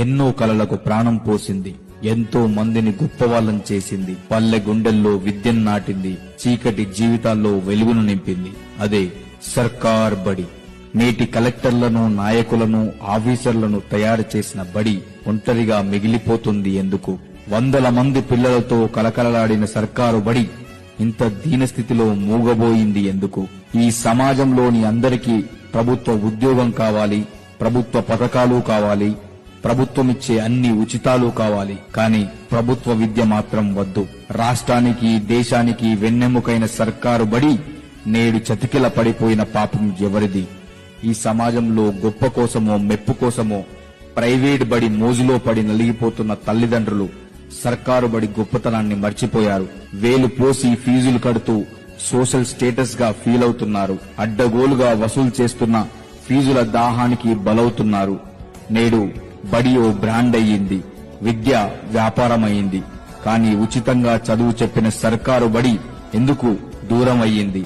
ఎన్నో కలలకు ప్రాణం పోసింది, ఎంతో మందిని గొప్పవాళ్లను చేసింది, పల్లె గుండెల్లో విద్యను నాటింది, చీకటి జీవితాల్లో వెలుగును నింపింది. అదే సర్కార్ బడి. నేటి కలెక్టర్లను, నాయకులను, ఆఫీసర్లను తయారు చేసిన బడి ఒంటరిగా మిగిలిపోతుంది ఎందుకు? వందల మంది పిల్లలతో కలకలలాడిన సర్కారు బడి ఇంత దీనస్థితిలో మూగబోయింది ఎందుకు? ఈ సమాజంలోని అందరికీ ప్రభుత్వ ఉద్యోగం కావాలి, ప్రభుత్వ పథకాలు కావాలి, ప్రభుత్వమిచ్చే అన్ని ఉచితాలు కావాలి. కానీ ప్రభుత్వ విద్య మాత్రం వద్దు. రాష్ట్రానికి, దేశానికి వెన్నెముకైన సర్కారు బడి నేడు చతికిల పడిపోయిన పాపం ఎవరిది? ఈ సమాజంలో గొప్ప కోసమో మెప్పు కోసమో ప్రైవేట్ బడి మోజులో పడి నలిగిపోతున్న తల్లిదండ్రులు సర్కారు బడి గొప్పతనాన్ని మర్చిపోయారు. వేలు పోసి ఫీజులు కడుతూ సోషల్ స్టేటస్ గా ఫీల్ అవుతున్నారు. అడ్డగోలుగా వసూలు చేస్తున్న ఫీజుల దాహానికి బలవుతున్నారు. నేడు బడి ఓ బ్రాండ్ అయ్యింది, విద్య వ్యాపారమైంది. కానీ ఉచితంగా చదువు చెప్పిన సర్కారు బడి ఎందుకు దూరం అయ్యింది?